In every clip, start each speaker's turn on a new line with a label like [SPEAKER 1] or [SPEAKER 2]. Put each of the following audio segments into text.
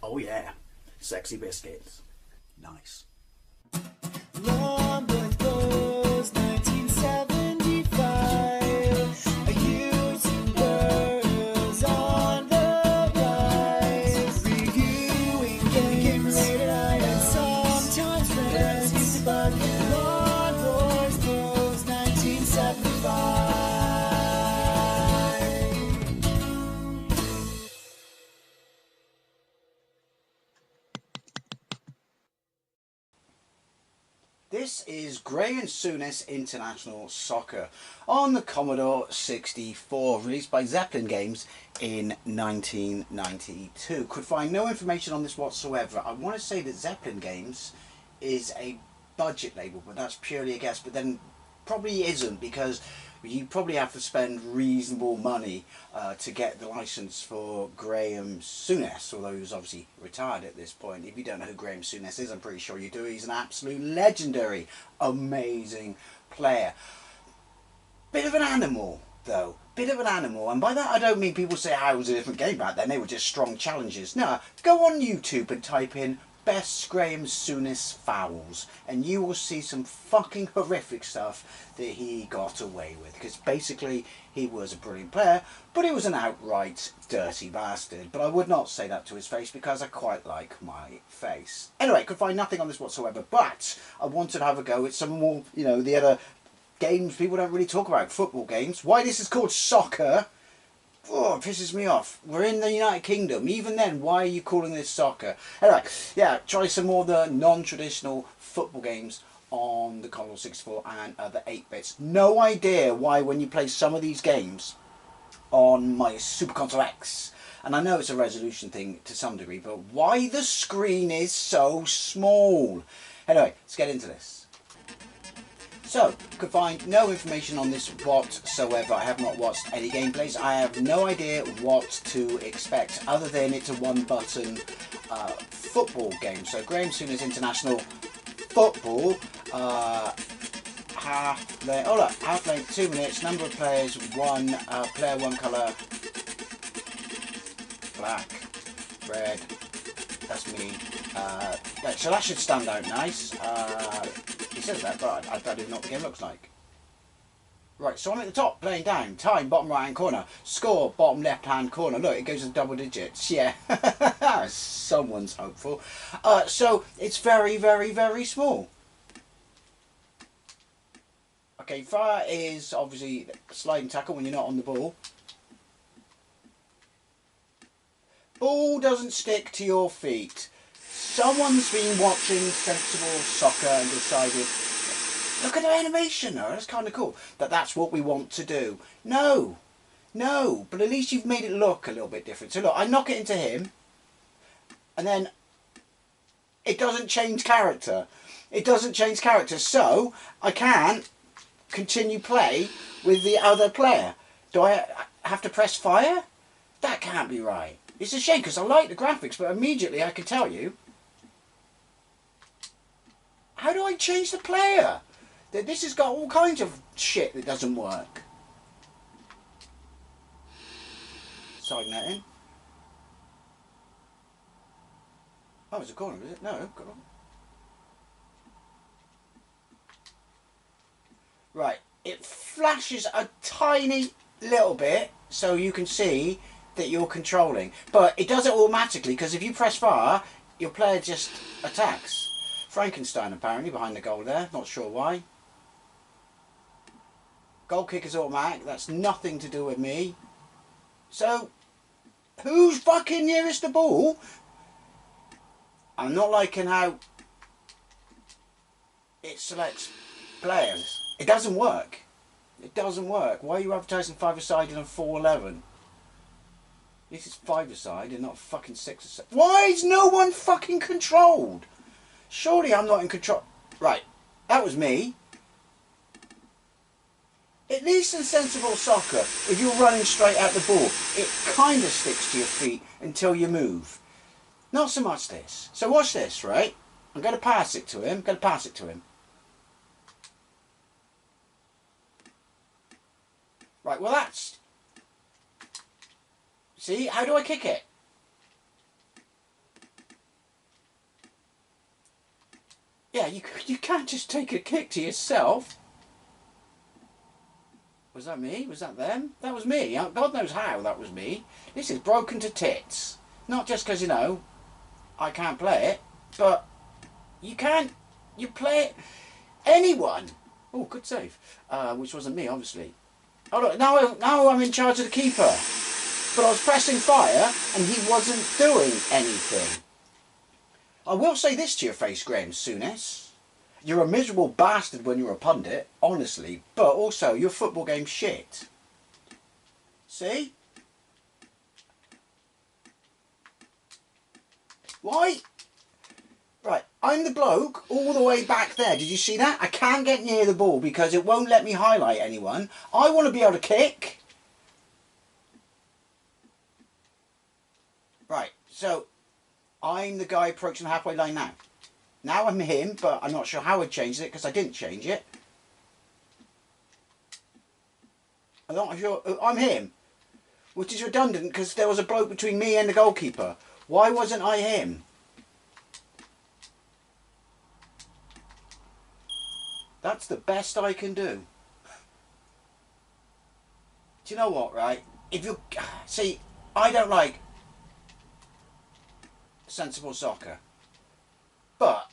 [SPEAKER 1] Oh yeah, sexy biscuits. Nice.
[SPEAKER 2] Long was 1975. A YouTuber on the rise. Reviewing games late at night and sometimes friends. But Long was 1975.
[SPEAKER 1] This is Graeme Souness International Soccer on the Commodore 64, released by Zeppelin Games in 1992. Could find no information on this whatsoever. I want to say that Zeppelin Games is a budget label, but that's purely a guess. But then probably isn't, because you probably have to spend reasonable money to get the license for Graeme Souness, although he's obviously retired at this point. If you don't know who Graeme Souness is, I'm pretty sure you do. He's an absolute legendary, amazing player. Bit of an animal, though. Bit of an animal. And by that I don't mean people say, it was a different game back then. They were just strong challenges. No, go on YouTube and type in best Graeme Souness fouls, and you will see some fucking horrific stuff that he got away with, because basically he was a brilliant player, but he was an outright dirty bastard. But I would not say that to his face, because I quite like my face. Anyway, could find nothing on this whatsoever, but I wanted to have a go at some more, you know, the other games people don't really talk about, football games. Why this is called soccer, oh, it pisses me off. We're in the United Kingdom. Even then, why are you calling this soccer? Anyway, yeah, try some more of the non-traditional football games on the Commodore 64 and other 8-bits. No idea why when you play some of these games on my Super Console X, and I know it's a resolution thing to some degree, but why the screen is so small. Anyway, let's get into this. So, could find no information on this whatsoever. I have not watched any gameplays. I have no idea what to expect, other than it's a one-button football game. So, Graeme Souness International Football, half length, 2 minutes, number of players, one, player one colour, black, red, that's me. So that should stand out nice. He says that, but I don't even know what the game looks like. Right, so I'm at the top, playing down. Time, bottom right hand corner. Score, bottom left hand corner. Look, it goes to double digits. Yeah, someone's hopeful. So it's very, very, very small. Okay, fire is obviously sliding tackle when you're not on the ball. Ball doesn't stick to your feet. Someone's been watching sensible soccer and decided, look at the animation though, that's kind of cool, that's what we want to do. No, but at least you've made it look a little bit different. So look, I knock it into him, and then it doesn't change character. It doesn't change character, so I can't continue play with the other player. Do I have to press fire? That can't be right. It's a shame, because I like the graphics, but immediately I can tell you, how do I change the player? This has got all kinds of shit that doesn't work. Side netting. Oh, it's a corner, is it? No, go on. Right, it flashes a tiny little bit so you can see that you're controlling, but it does it automatically, because if you press fire, your player just attacks. Frankenstein apparently behind the goal there, not sure why. Goal kick is automatic, that's nothing to do with me. So, who's fucking nearest the ball? I'm not liking how it selects players. It doesn't work. It doesn't work. Why are you advertising 5-a-side and a 4-11? This is 5-a-side and not fucking 6-a-side. Why is no one fucking controlled? Surely I'm not in control. Right, that was me. At least in sensible soccer, if you're running straight at the ball, it kind of sticks to your feet until you move. Not so much this. So watch this, right? I'm going to pass it to him. Right, well that's... See, how do I kick it? Yeah, you can't just take a kick to yourself. Was that me? Was that them? That was me. God knows how that was me. This is broken to tits. Not just because, you know, I can't play it, but you can't. You play it. Anyone. Oh, good save. Which wasn't me, obviously. Oh, look, now I'm in charge of the keeper. But I was pressing fire and he wasn't doing anything. I will say this to your face, Graeme Souness. You're a miserable bastard when you're a pundit, honestly, but also your football game's shit. See? Why? Right, I'm the bloke all the way back there. Did you see that? I can't get near the ball because it won't let me highlight anyone. I want to be able to kick. Right, so I'm the guy approaching the halfway line now. Now I'm him, but I'm not sure how I changed it because I didn't change it. I'm not sure. I'm him, which is redundant because there was a bloke between me and the goalkeeper. Why wasn't I him? That's the best I can do. Do you know what, right? If you see, I don't like sensible soccer, but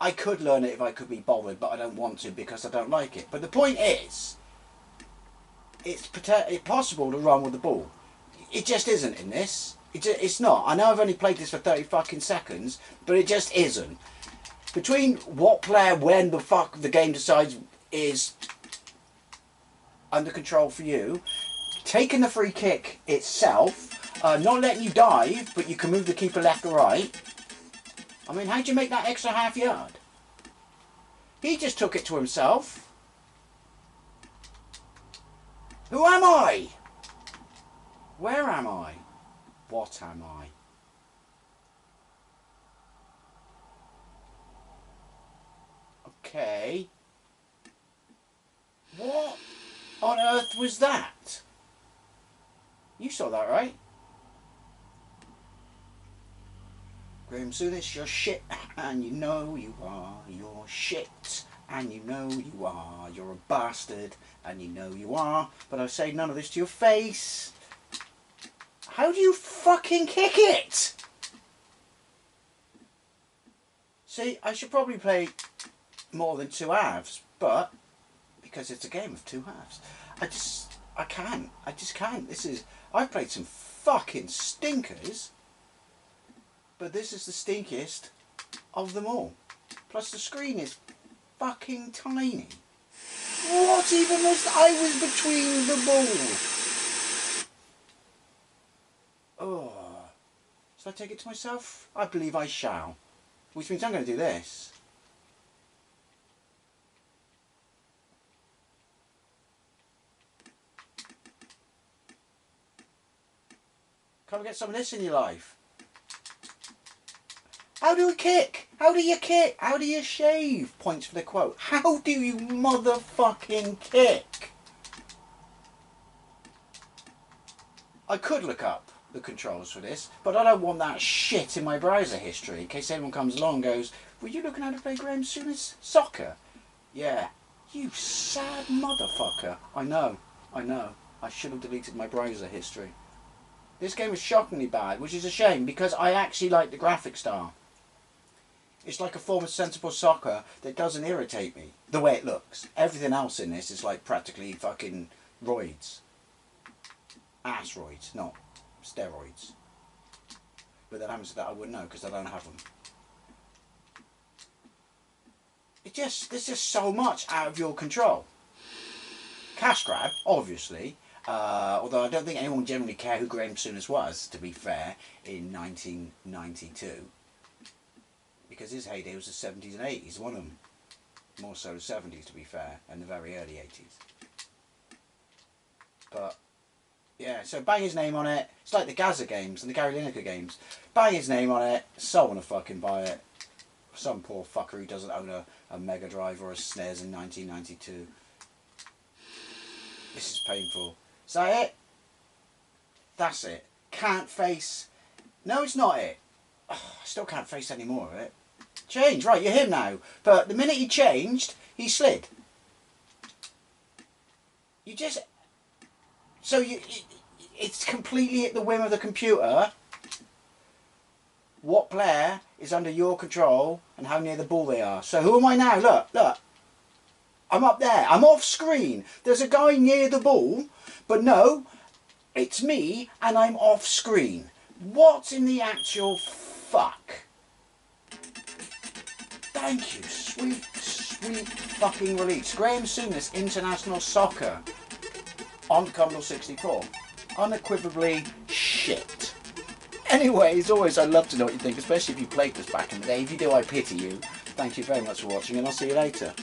[SPEAKER 1] I could learn it if I could be bothered, but I don't want to because I don't like it. But the point is, it's possible to run with the ball. It just isn't in this. It's not. I know I've only played this for 30 fucking seconds, but it just isn't. Between what player, when the fuck the game decides is under control for you, taking the free kick itself, not letting you dive, but you can move the keeper left or right. I mean, how'd you make that extra half yard? He just took it to himself. Who am I? Where am I? What am I? Okay. What on earth was that? You saw that, right? Graeme Souness, you're shit, and you know you are. You're shit, and you know you are. You're a bastard, and you know you are. But I say none of this to your face. How do you fucking kick it? See, I should probably play more than two halves, but because it's a game of two halves, I just can't. I've played some fucking stinkers, but this is the stinkiest of them all. Plus the screen is fucking tiny. What even was I was between the balls? Oh, shall I take it to myself? I believe I shall. Which means I'm going to do this. Come and get some of this in your life. How do you kick? How do you kick? How do you shave? Points for the quote. How do you motherfucking kick? I could look up the controls for this, but I don't want that shit in my browser history in case anyone comes along and goes, were you looking how to play Graeme Souness Soccer? Yeah. You sad motherfucker. I know. I should have deleted my browser history. This game is shockingly bad, which is a shame because I actually like the graphic style. It's like a form of sensible soccer that doesn't irritate me, the way it looks. Everything else in this is like practically fucking roids. Ass-roids, not steroids. But then having said that, I wouldn't know because I don't have them. There's just so much out of your control. Cash grab, obviously. Although I don't think anyone generally cared who Graeme Souness was, to be fair, in 1992. Because his heyday was the 70s and 80s, one of them. More so the 70s, to be fair, and the very early 80s. But, yeah, so bang his name on it. It's like the Gaza games and the Gary Lineker games. Bang his name on it, so want to fucking buy it. Some poor fucker who doesn't own a Mega Drive or a SNES in 1992. This is painful. Is that it? That's it. Can't face. No, it's not it. Oh, I still can't face any more of it. Change, right, you're him now. But the minute he changed, he slid. You just... So it's completely at the whim of the computer what player is under your control and how near the ball they are. So who am I now? Look, look. I'm up there. I'm off screen. There's a guy near the ball, but no, it's me and I'm off screen. What in the actual fuck? Thank you. Sweet, sweet fucking release. Graeme Souness International Soccer on Commodore 64. Unequivocally shit. Anyway, as always, I'd love to know what you think, especially if you played this back in the day. If you do, I pity you. Thank you very much for watching, and I'll see you later.